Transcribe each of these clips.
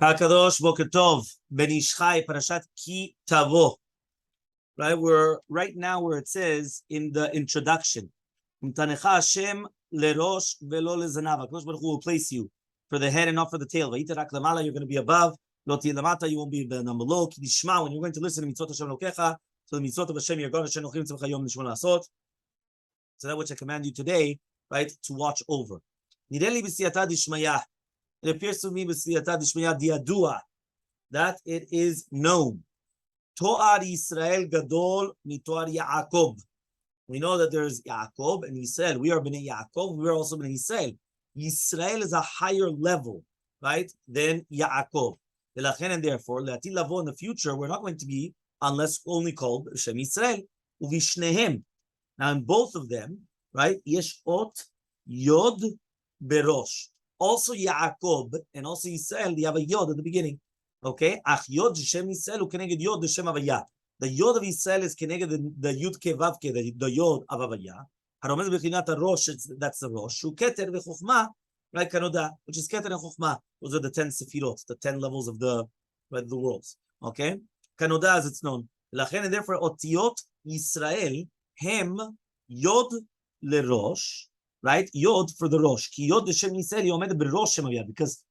Hakadosh Boker Tov Ben Ish Hai Parashat Ki Tavo. Right, we're right now where it says in the introduction, Mtanecha Hashem lerosh velo lezanav. Hakadosh Baruch Hu will place you for the head and not for the tail. Vayiterak lamala, you're going to be above. Lo tiyeh lamata, you won't be below. Ki dishma, when you're going to listen to mitzvot Hashem lokecha, so the mitzvot of Hashem you're going to shenochim tzemcha yom nishmon lasot. So that which I command you today, right, to watch over. Nideli b'siyata dishmaya. It appears to me b'siyata dishmaya diadua, that it is known. To'ar Yisrael gadol mitoar Yaakov. We know that there is Yaakov and Yisrael. We are bnei Yaakov. We are also bnei Yisrael. Yisrael is a higher level, right, than Yaakov. And therefore, Le'atil lavo, in the future, we're not going to be unless only called Shem Yisrael. Uvishnehem. Now, in both of them, right, yesh ot yod berosh. Also Yaakov and also Yisrael, they have a yod at the beginning. Okay, ach yod Shem Yisrael u'keneged yod Shem Havaya. The yod of Yisrael is keneged the yud ke vav ke, the yod of Havaya. Haromez bechinat rosh, that's the rosh. U'keter v'chokhma, right, kanoda, which is keter and chokhma. Those are the 10 sefirot, the 10 levels of the worlds. Okay, kanoda as it's known. Lachen, and therefore otiyot Yisrael hem yod lerosh, right? Yod for the rosh. Ki yod Shem Yisrael yomed berosh Shem Havaya, because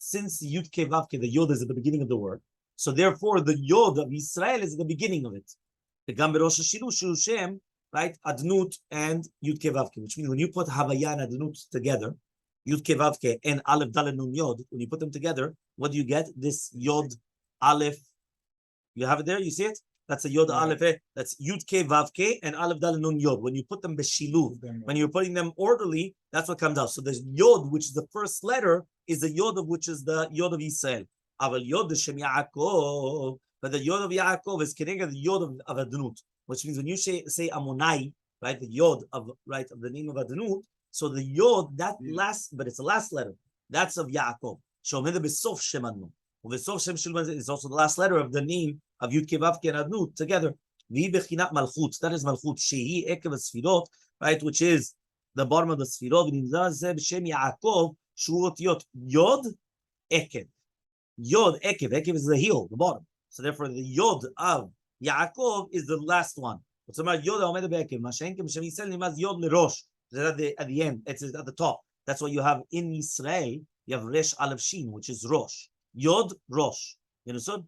since Yud Ke Vav Ke, the Yod is at the beginning of the word, so therefore the Yod of Israel is at the beginning of it. The Gam Berosh Shilu Shem, right? Adnut and Yud Ke Vav Ke, which means when you put Havaya and Adnut together, Yud Ke Vav Ke and Aleph Dalet Nun Yod, when you put them together, what do you get? This Yod Aleph. You have it there. You see it? That's a Yod Aleph. That's Yud Ke Vav Ke and Aleph Dalet Nun Yod. When you put them beshiluv, when you're putting them orderly, that's what comes out. So the Yod, which is the first letter, is the Yod of which is the Yod of Yisrael. Aval Yod Shem Yaakov, but the Yod of Yaakov is connected to the Yod of Adnut, which means when you say Amonai, right, the Yod of the name of Adnut. So the Yod, that last, but it's the last letter. That's of Yaakov. Shomeda b'sof Shem Adnut. B'sof Shem Shulman is also the last letter of the name of Yud Ke Vav Ke and Adnut together. V'i bechinat malchut. That is malchut. Shehi ekev sfirot, right, which is the bottom of the sfirot. V'nimzah zeh b'shem Yaakov shu otiyot Yod ekev. Yod ekev. Ekev is the heel, the bottom. So therefore, the Yod of Yaakov is the last one. What's about Yod haomed be'ekev? Mashenkem b'shem Yisrael nimaz Yod lerosh. At the end, it's at the top. That's what you have in Israel. You have Resh Aleph Shin, which is Rosh. Yod Rosh. You understood?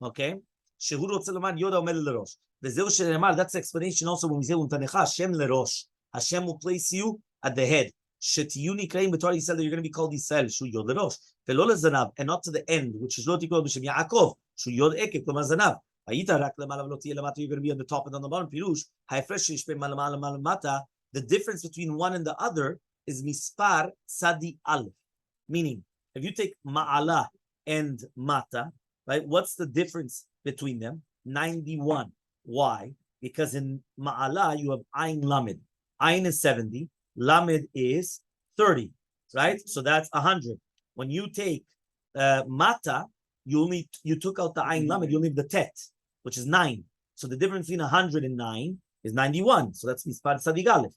Okay. Shehu rotze lomar Yod haomed lerosh. V'zeu shenemar. That's the explanation also when we say Umtanecha Hashem lerosh. Hashem will place you at the head. Shetiyuni Kraim b'Torah Yisrael, you're going to be called Yisrael. Shu Yod lerosh. V'lo lezanav, and not to the end, which is lo tikol b'shem Yaakov. Shu Yod ekev klomar zanav. Vayita rak lemala v'lo tiyeh lamata. You're going to be on the top and on the bottom. Pirush ha'efresh yishpeh malamala malamata. The difference between one and the other is mispar sadi aleph. Meaning, if you take ma'ala and mata, right? What's the difference between them? 91. Why? Because in ma'ala you have ayin lamed. Ayin is 70. Lamed is 30. Right? So that's 100. When you take mata, you took out the ayin lamed. You only have the tet, which is 9. So the difference between 100 and 9 is 91. So that's mispar sadi aleph.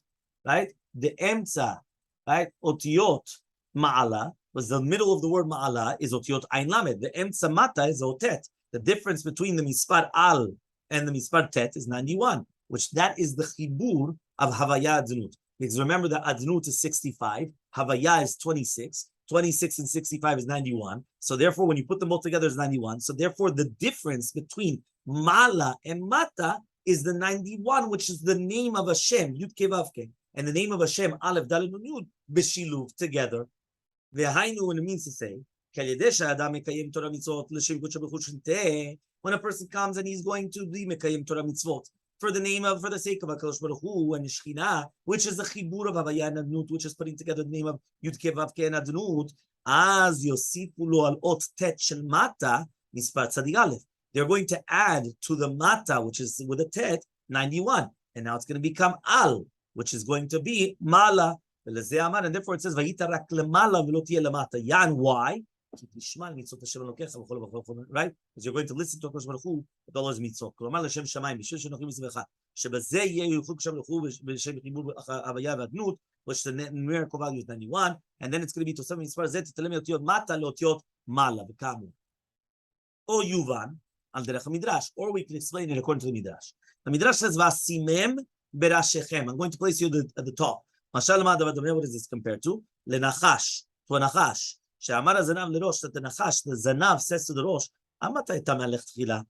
Right? The emtza, right? Otiyot ma'ala, was the middle of the word ma'ala, is otiyot ayin lamed. The emtza mata is otet. The difference between the mispar al and the mispar tet is 91, which that is the chibur of havaya adnut. Because remember that adnut is 65, havaya is 26, 26 and 65 is 91. So therefore, when you put them both together, it's 91. So therefore, the difference between ma'ala and mata is the 91, which is the name of Hashem, Yud Ke Vav Ke. And the name of Hashem, Aleph Dalet Nun Yud, Beshiluv, together. Ve'hainu, when it means to say, when a person comes and he's going to be Mekayim Torah Mitzvot, for the sake of HaKadosh Baruch Hu and Shechina, which is the Chibur of Havaya and Adnut, which is putting together the name of Yud Ke Vav Ke and Adnut, as Yosifu lo al ot tet shel mata, mispar tzadik aleph. They're going to add to the mata, which is with a tet, 91. And now it's going to become al, which is going to be mala. And therefore it says, Vayita lemala v'lo tiyeh lamata. Yan, why? Right? Because you're going to listen to HaKadosh Baruch Hu with all his mitzvot. כלומר לשם שמיים, בשביל שנוחים מסביבך, שבזה יוכלו שם לכו בשם חיבור הוויה והדנות, which the numerical value is 91, and then it's going to be to some מספר זה, תתלם אותיות מטה לאותיות mala v'kamu. Or yuvan al derech midrash, or we can explain it according to the midrash. The midrash says vasimem berashechem. I'm going to place you at the top. What is this compared to? Lenachash, to a nachash. She'amar zanav lerosh, that the nachash, the zanav says to the rosh, Amata tamalech tchila.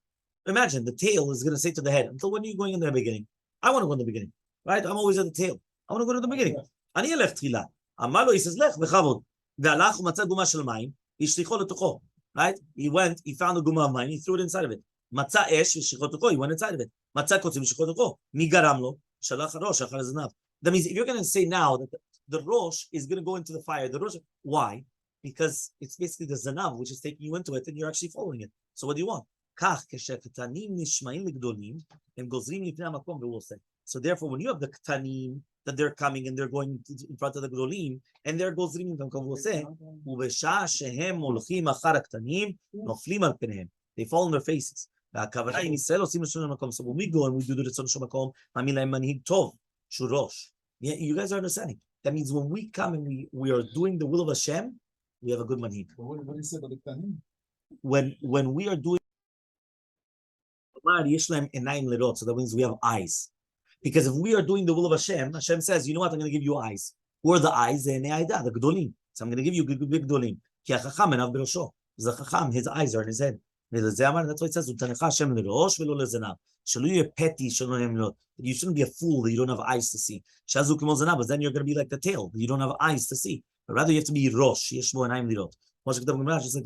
Imagine the tail is going to say to the head, until when are you going in the beginning? I want to go in the beginning, right? I'm always at the tail. I want to go to the beginning. Ani elech tchila. Amar lo, he says lech v'chavod. Ve'alach u'matzah guma shel mayim, yishlicho letocho. Right? He went, he found a guma of mine, he threw it inside of it. Matzah esh v'shlicho letocho, he went inside of it. Matzah kotzim v'shlicho letocho. Mi garam lo, shalach harosh achar zanav. That means if you're going to say now that the rosh is going to go into the fire, the rosh, why? Because it's basically the zanav which is taking you into it, and you're actually following it. So what do you want? So therefore, when you have the ktanim that they're coming and they're going in front of the gdolim, and they're gozrim they fall on their faces. So when we go and we do the Ritzon Shemakom, you guys are understanding. That means when we come and we are doing the will of Hashem, we have a good manhig. What do you say about the ktanim? When we are doing, so that means we have eyes. Because if we are doing the will of Hashem, Hashem says, you know what, I'm going to give you eyes. Who are the eyes? The Gdolim. So I'm going to give you big Gdolim. The Chacham, his eyes are in his head. That's why it says, you shouldn't be a fool that you don't have eyes to see. But then you're going to be like the tail, you don't have eyes to see. But rather you have to be Rosh. Just like the Gemara says,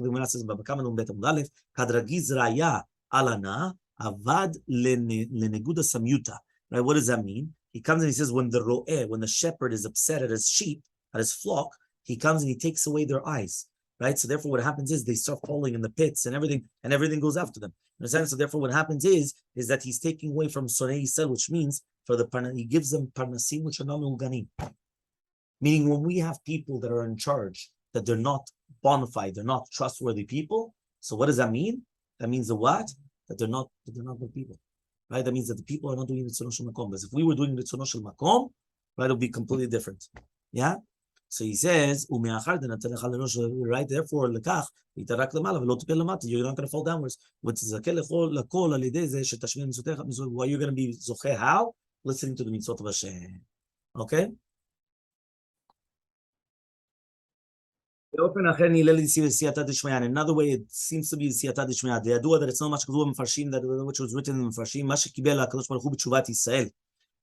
Kadragiz Raya Alana Avad Leneguda Samyuta. Right? What does that mean? He comes and he says, when the shepherd is upset at his sheep, at his flock, he comes and he takes away their eyes. Right? So therefore what happens is they start falling in the pits and everything goes after them. Understand? So therefore what happens is that he's taking away from Sonei Yisrael, which means he gives them parnasim which are not mulganim. Meaning when we have people that are in charge, that they're not bona fide, they're not trustworthy people. So what does that mean? That means the what? That they're not good people. Right? That means that the people are not doing Ritzono Shel Makom. Because if we were doing Ritzono Shel Makom, right, it would be completely different. Yeah? So he says, right? Therefore, you're not going to fall downwards. Why you're going to be zocheh? How? Listening to the mitzvot of Hashem. Okay? Another way it seems to be siyata dishmaya. They do that it's not much that which was written in Mfarshim.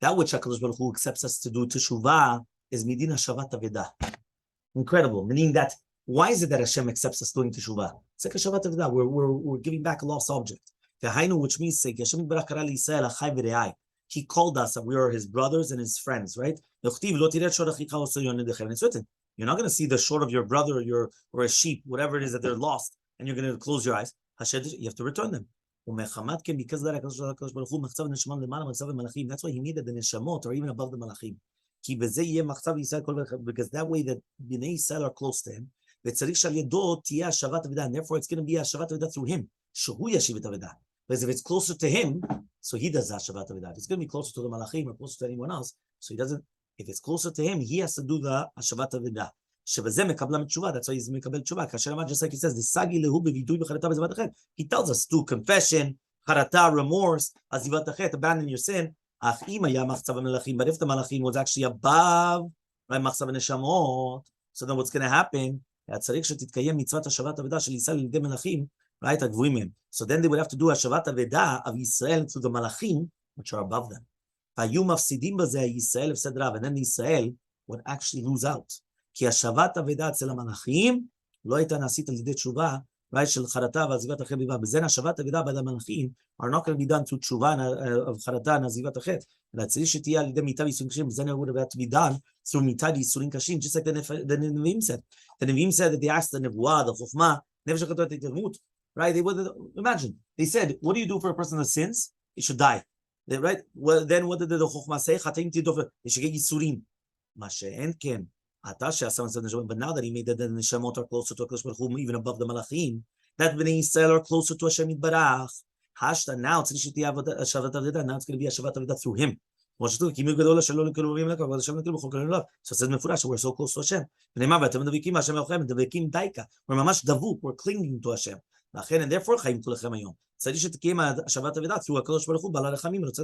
That which HaKadosh Baruch Hu accepts us to do teshuvah is midin hashavat aveda. Incredible. Meaning that, why is it that Hashem accepts us doing teshuvah? It's like a shavat aveda. We're giving back a lost object. Which means He called us that we are His brothers and His friends, right? It's written. You're not going to see the short of your brother or a sheep, whatever it is that they're lost, and you're going to close your eyes. You have to return them. Because of that, that's why He needed the neshamot, or even above the malachim. Because that way that Bnei Yisrael are close to Him, and therefore it's going to be a shavat aveda through Him. Because if it's closer to Him, so He does that shavat aveda. If it's going to be closer to the malachim or closer to anyone else, so He doesn't. If it's closer to Him, He has to do the Hashavat Aveda. That's why He's Mekabel Tshuva. Just like He says, the Sagi Lehu Bevidui B'Charata B'Zivat Achet. He tells us to confession, Charata, remorse, Azivat Achet, abandon your sin. But if the Malachim was actually above Machzav Neshamot, so then what's going to happen? Right? So then they would have to do Hashavat Aveda of Yisrael to the Malachim, which are above them. And then Israel would actually lose out. Right? Are not going to be done through tshuva of charata and azivat achet. Then it would have had to be done through mitad yisurim kashim, just like the Nevi'im said. The Nevi'im said that they asked the Nevuah, the Chokhmah, right? They would imagine. They said, what do you do for a person that sins? He should die. Right? Well, then what did the Chokhmah say? They should get Yisurim. But now that He made that the Neshamot are closer to HaKadosh Baruch Hu, even above the Malachim, that Bnei Yisrael are closer to Hashem Yitbarach. Now it's going to be a Shavat Aveda through Him. So it says mefurash, we're so close to Hashem. We're mamash davuk, we're clinging to Hashem. And therefore, צריך שתקיים השבת אבדה, כי הוא הקדוש ברוך הוא בעל הרחמים, רוצה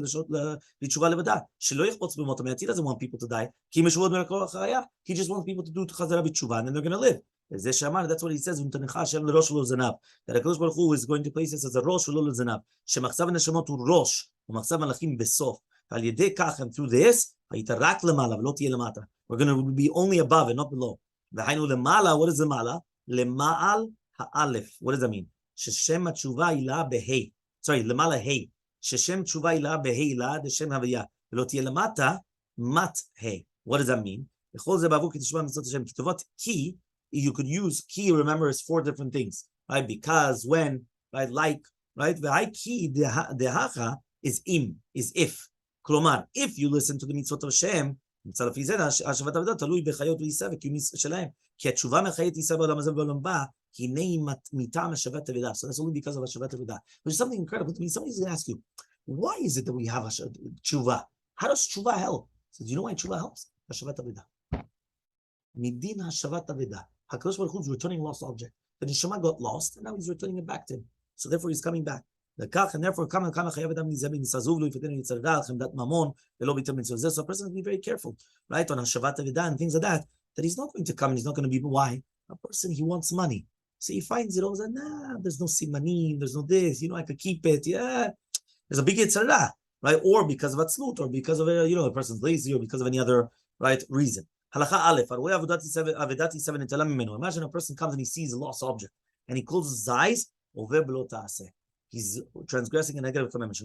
לתשובה לבדה, שלא יחפוץ במות המת. He doesn't want people to die, כי אם ישובו בכל החיה, he just wants people to do חזרה בתשובה, and then they're going to live. זה שאמר, that's what he says, ונתנך השם לראש ולא לזנב. That הקדוש ברוך הוא is going to place us as a ראש ולא לזנב, שמחצב הנשמות הוא ראש, ומחצב מלאכים בסוף. ועל ידי כך, and through this, היית רק למעלה ולא תהיה למטה. We're going to be only above and not below. והיינו למעלה, what is למעלה? למעל האלף. What does that mean? ששם התשובה הילה בהי, למעלה הי, ששם תשובה הילה בהי הילה, דשם הוויה, ולא תהיה למטה, מת הי. What does that mean? בכל זה בעבור כתשובה מצוות השם, כתובות כי, you could use key, remember, is 4 different things, right? Because, when, right, like, right? והי כי דהכה is is if. כלומר, if you listen to the mitzvot of Hashem, מצד לפי זה, השבת עבודה תלוי בחיות ועיסה וקיום שלהם, כי התשובה מחייבת עיסה בעולם הזה ובעולם הבא, הנה מטעם השבת עבודה. So that's only because of השבת עבודה. Which is something incredible to me. Somebody's going to ask you, why is it that we have tshuva? How does tshuva help? So do you know why tshuva helps? השבת עבודה. מדין השבת עבודה. HaKadosh Baruch Hu is returning lost object. The neshama got lost, and now he's returning it back to him. So therefore he's coming back. And therefore, so a person has to be very careful, right, on Hashavat Avidah and things like that he's not going to come and he's not going to be, why? A person, he wants money. So he finds it all, and there's no simanim, there's no this, I could keep it, there's a big yitzhara, right? Or because of atzlut, or because of, a person's lazy, or because of any other, right, reason. Halacha Aleph, imagine a person comes and he sees a lost object, and he closes his eyes, he's transgressing a negative commandment.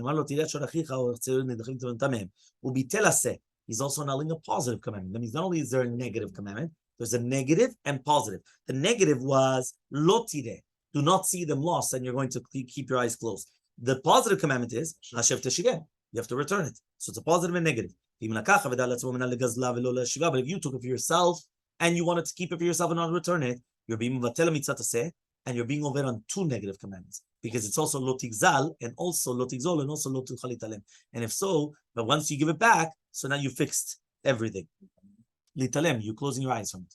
He's also annulling a positive commandment. That means not only is there a negative commandment, there's a negative and positive. The negative was lo tireh, do not see them lost, and you're going to keep your eyes closed. The positive commandment is hashev teshigeh, you have to return it. So it's a positive and negative. But if you took it for yourself and you wanted to keep it for yourself and not return it, you're being vatel mitzvah taseh, and you're being over on 2 negative commandments, because it's also lo tigzal and also lo tigzol and also lo tuchalitalem. And if so, but once you give it back, so now you fixed everything. Litalem, you're closing your eyes from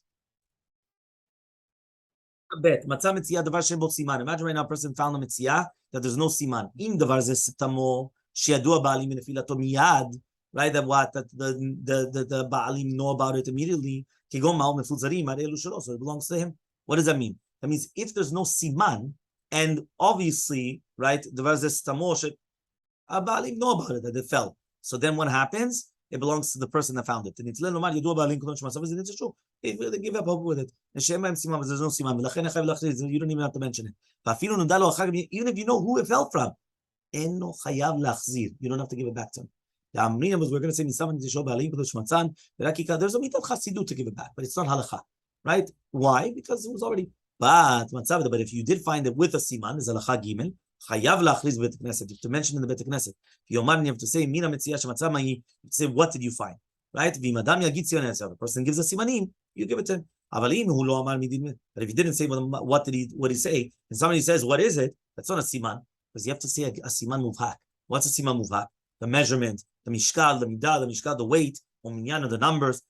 it. Imagine right now a person found a mitzvah that there's no siman. In davar ze sitamo shiadu baalim nefilato miyad, right? That the baalim know about it immediately. Kigom ma'al mefutzarim arelu shelo, so it belongs to him. What does that mean? That means if there's no siman, and obviously, right, the verse Tamosh, Abalim know about it, that it fell. So then what happens? It belongs to the person that found it. And it's true. If they give up hope with it. There's no siman. You don't even have to mention it. Even if you know who it fell from, you don't have to give it back to him. We're going to say there's a mitzvah chasidut to give it back, but it's not halakha, right? Why? Because it was already. But if you did find it with a siman, is halacha gimel, chayav lachriz bet knesset. You have to mention in the bet knesset. You have to say mina metzia shematzah mahi. Say what did you find, right? V'madam yagid sion answer. The person gives a simanim, you give it to him. But if you didn't say what did he say, and somebody says what is it, that's not a siman, because you have to say a siman muvhak. What's a siman muvhak? The measurement, the mishkal, the midah, the mishkal, the weight, or minyan, the numbers.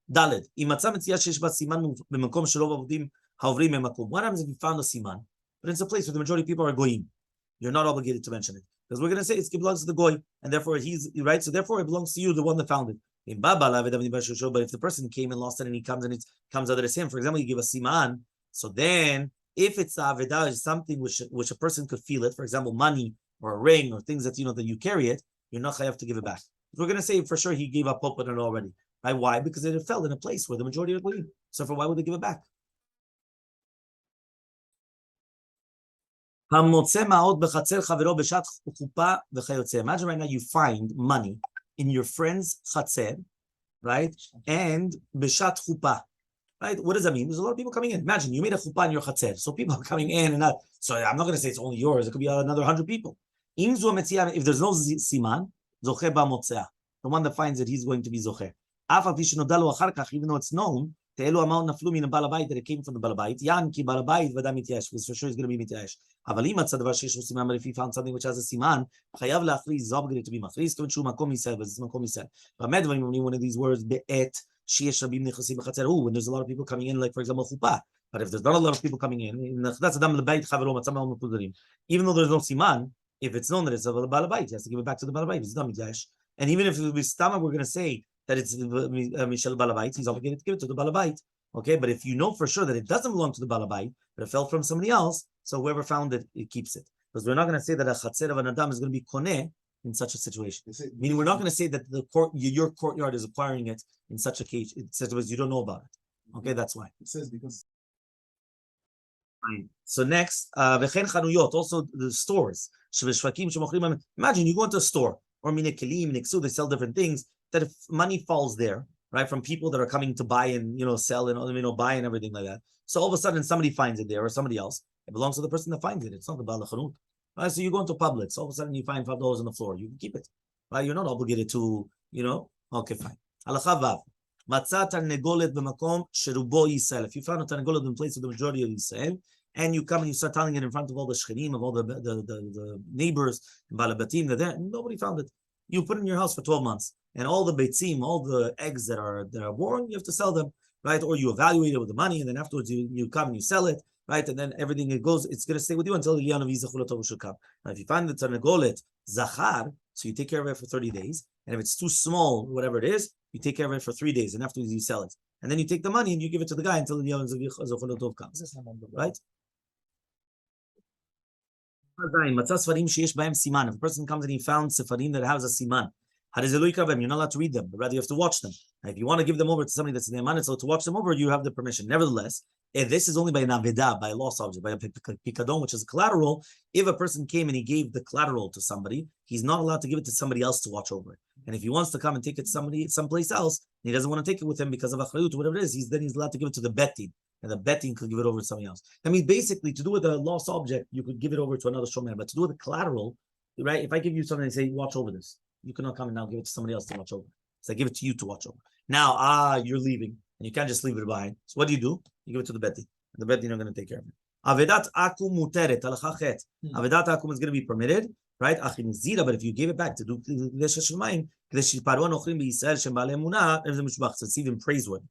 Daled. What happens if you found a siman, but it's a place where the majority of people are goyim? You're not obligated to mention it, because we're going to say it belongs to the goy, and therefore he's right. So therefore, it belongs to you, the one that found it. But if the person came and lost it, and he comes and it comes out as him, for example, you give a siman. So then, if it's avedah, is something which a person could feel it, for example, money or a ring or things that that you carry it, you're not chayav to give it back. We're going to say for sure he gave up hope on it already. Right? Why? Because it fell in a place where the majority are goyim. So for why would they give it back? Imagine right now you find money in your friend's chatzer, right? And beshat chuppah, right? What does that mean? There's a lot of people coming in. Imagine you made a chuppah in your chatzer, so people are coming in and out. So I'm not going to say it's only yours. It could be another 100 people. If there's no siman, zocher ba'motzeah, the one that finds it, he's going to be zocher. Even though it's known Te'elu amount naflu min balabait that it came from the balabait. Yan ki balabait v'adam mityash, because for sure he's going to be mityash. Avalim atzad davar sheish siman, but if he found something which has a siman, chayav la'achriz, he's obligated to be machriz. Kavod shu makom yisrael, but it's makom yisrael. V'amed v'nim one of these words be'et sheish rabim nechasim b'chatzer. When there's a lot of people coming in, like for example chuppah. But if there's not a lot of people coming in that's adam lebait chavero matzam ma'om mepudarim. Even though there's no siman, if it's known that it's a balabait, he has to give it back to the balabait. It's not mityash. And even if it was stomach, we're going to say that it's Mishal Balabait, he's obligated to give it to the Balabait. Okay, but if you know for sure that it doesn't belong to the Balabait, but it fell from somebody else, so whoever found it, it keeps it. Because we're not going to say that a Chatzer of an Adam is going to be Koneh in such a situation. Meaning we're not going to say that your courtyard is acquiring it in such a case, because you don't know about it. Okay, that's why. It says because. So next, also the stores. Imagine you go into a store, or Minekelim, Nixu, they sell different things, that if money falls there, right, from people that are coming to buy and, sell and, buy and everything like that. So all of a sudden somebody finds it there, or somebody else. It belongs to the person that finds it. It's not the Baal HaChanut. Right, so you go into Publix, all of a sudden you find $5 on the floor. You can keep it. Right, you're not obligated to, okay, fine. Halacha Vav. Matzah tarnegolet b'makom sherubo Yisrael. If you found a tarnegolet in place of the majority of Yisrael, and you come and you start telling it in front of all the shchenim, of all the neighbors, balabatim, that there, nobody found it. You put it in your house for 12 months, and all the beitzim, all the eggs that are born, you have to sell them, right? Or you evaluate it with the money, and then afterwards you come and you sell it, right? And then everything it's going to stay with you until the Lian of Yizachul should come. Now, if you find the tarnegolet zachar, so you take care of it for 30 days, and if it's too small, whatever it is, you take care of it for 3 days, and afterwards you sell it. And then you take the money and you give it to the guy until the Lian of Yizachul comes, right? If a person comes and he found sefarim that has a siman, you're not allowed to read them, but rather you have to watch them. Now, if you want to give them over to somebody that's in the emanit, so to watch them over, you have the permission. Nevertheless, if this is only by an aveda, by a lost object, by a pikadon, which is a collateral, if a person came and he gave the collateral to somebody, he's not allowed to give it to somebody else to watch over it. And if he wants to come and take it to someplace else, and he doesn't want to take it with him because of achrayut or whatever it is, then he's allowed to give it to the betin. And the betting could give it over to somebody else. I mean, basically, to do with a lost object, you could give it over to another shomer. But to do with the collateral, right? If I give you something and say, watch over this, you cannot come and now give it to somebody else to watch over. So I give it to you to watch over. Now, you're leaving, and you can't just leave it behind. So what do? You give it to the betting. And the betting are going to take care of it. Avedat akum muteret, halacha chet. Avedat akum is going to be permitted, right? Achim zira, but if you gave it back to do Kedesh Hashemayim, Kedesh Paruan ochrim b'Yisrael shem ba'alei emunah, so it's even praiseworthy.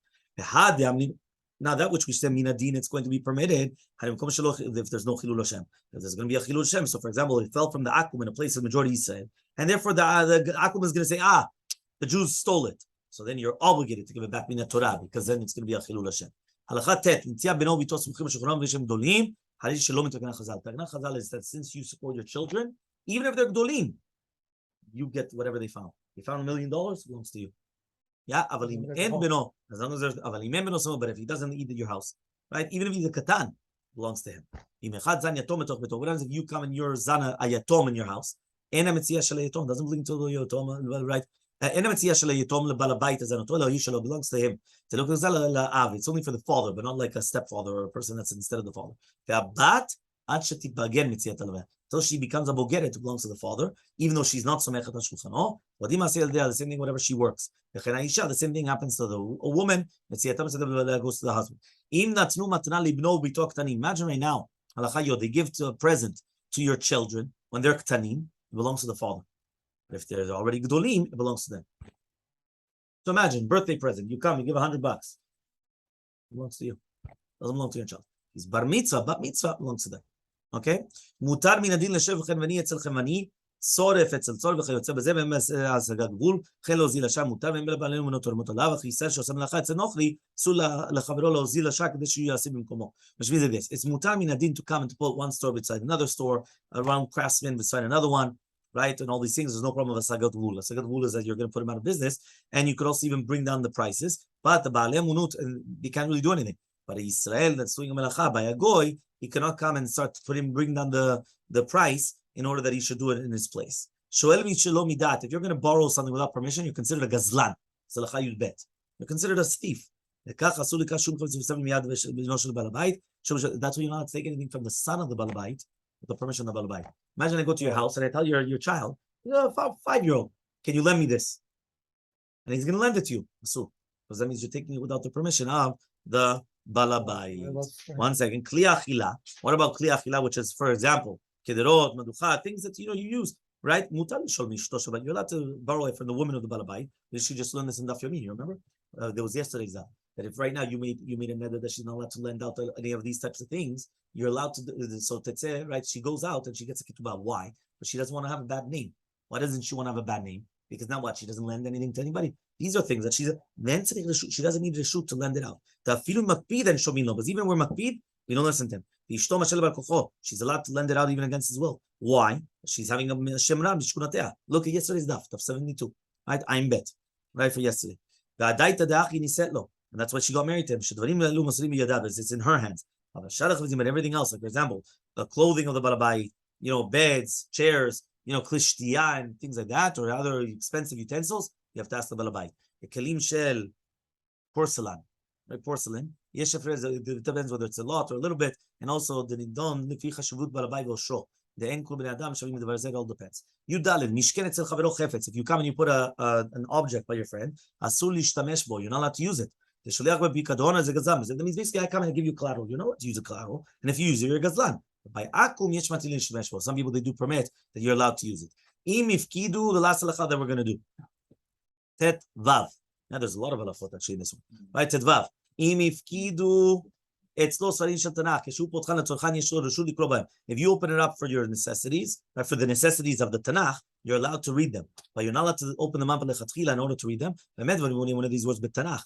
Now that which we say minadin, it's going to be permitted if there's no chilul Hashem. If there's going to be a chilul Hashem, so for example, it fell from the akum in a place of majority Yisrael, and therefore the akum is going to say, the Jews stole it. So then you're obligated to give it back minat Torah, because then it's going to be a chilul Hashem. Halakha tet, nitziah beno v'ito smuchim v'shulchanam v'shem gdolim, harish shalom mitokana chazal. Takana chazal is that since you support your children, even if they're gdolim, you get whatever they found. They found $1 million, it belongs to you. Yeah, avalim en beno, as long as there's avalim en beno, but if he doesn't eat at your house, right? Even if he's a katan, belongs to him. What happens if you come and you're zana a yatom in your house? Ena metzia shalei yatom doesn't belong to the yatom, right? Ena metzia shalei yatom lebalabait azanoto lo belongs to him. It's only for the father, but not like a stepfather or a person that's instead of the father. Till she becomes a bogeret, it belongs to the father, even though she's not somechet on shulchano. The same thing, whatever she works. The same thing happens to a woman. Goes to the husband. Imagine right now, they give a present to your children when they're ktanim. It belongs to the father. But if they're already gdolim, it belongs to them. So imagine birthday present. You come, you give $100. It belongs to you. Doesn't belong to your child. He's bar mitzvah, bat mitzvah belongs to them. Okay? Mutar min adin leshev chemani etzel chemani, soref etzel tzor v'chayotze b'zeh v'em השגת גבול, חיל להוזיל השעה מותר והם לבעלינו מנות תורמות עליו, אך ישראל שעושה מלאכה אצל נוכרי, אסור לחברו להוזיל השעה כדי שהוא יעשה במקומו. Which means this, it's mutar min adin to come and to put one store beside another store, around craftsmen beside another one, right? And all these things, there's no problem with Hasagat Gvul. Hasagat Gvul is that you're going to put them out of business, and you could also even bring down the prices, but the Baalei Munut, they can't really do anything. But Israel that's doing a melacha by a goy, he cannot come and start to bring down the price in order that he should do it in his place. If you're going to borrow something without permission, you're considered a gazlan. You're considered a thief. That's why you're not to take anything from the son of the balabait with the permission of the balabait. Imagine I go to your house and I tell your child, you're a 5-year-old, can you lend me this? And he's going to lend it to you. Because that means you're taking it without the permission of the balabai. One second. Kli achila. What about kli achila, which is, for example, kederot, maducha, things that you use, right? Mutar l'shol mishto shabbat. You're allowed to borrow it from the woman of the balabai. She just learned this in Daf Yomi. You remember? There was yesterday's that if right now you made a neder that she's not allowed to lend out any of these types of things, you're allowed to do so. Tetzeh, right? She goes out and she gets a ketubah. Why? But she doesn't want to have a bad name. Why doesn't she want to have a bad name? Because now what? She doesn't lend anything to anybody. These are things that she doesn't need a shoot to lend it out. But even where makpid, we don't listen to him. She's allowed to lend it out even against his will. Why? She's having a shemra b'shkunateha. Look at yesterday's daf 72. Right? I'm bet. Right for yesterday. And that's why she got married to him. It's in her hands. But everything else, like for example, the clothing of the balabai, beds, chairs, klishtiya and things like that, or other expensive utensils, you have to ask the balabai. The kelim shel, porcelain, right? Porcelain. It depends whether it's a lot or a little bit, and also the nidon lefi chashuvut balabai v'oshro. The enkul bnei adam shavim devar zeh, all depends. Yudalid mishken etzel chavero chefetz. If you come and you put an object by your friend, asur lishtamesh bo. You're not allowed to use it. The shaliach b'pikadon is a gazlan. That means basically I come and I give you collateral. You know what to use a collateral, and if you use it, you're a gazlan. By akum yesh matilin shmesh bo. Some people they do permit that you're allowed to use it. Im ifkidu, the last halacha that we're going to do. Tet vav. Now there's a lot of halachot actually in this one. Right, tet vav. Im ifkidu. If you open it up for your necessities, for the necessities of the Tanakh, you're allowed to read them. But you're not allowed to open them up in order to read them. One of these words b'Tanakh.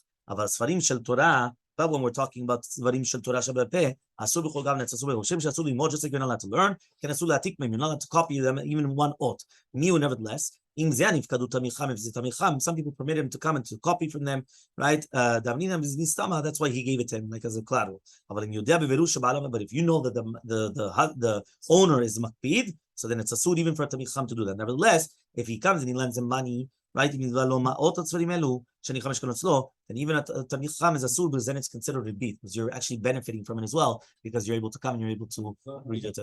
But when we're talking about Svarim Shel Torah Shabbat Peh, Asur B'chol Gav Netz Asur B'chol Shem Shasur L'Imod, just like you're not allowed to learn, Ken Asur L'Atik Mem, you're not allowed to copy them even one ot. Miu, nevertheless, Im Zeh Nifkadu Tamicham, if it's Tamicham, some people permit him to come and to copy from them, right? Davninam is Nistama, that's why he gave it to him, like as a collateral. But if you know that the owner is Makpid, so then it's Asur even for Tamicham to do that. Nevertheless, if he comes and he lends him money, right? And even at Tamicham is Asur, but then it's considered a beat because you're actually benefiting from it as well because you're able to come and you're able to read it.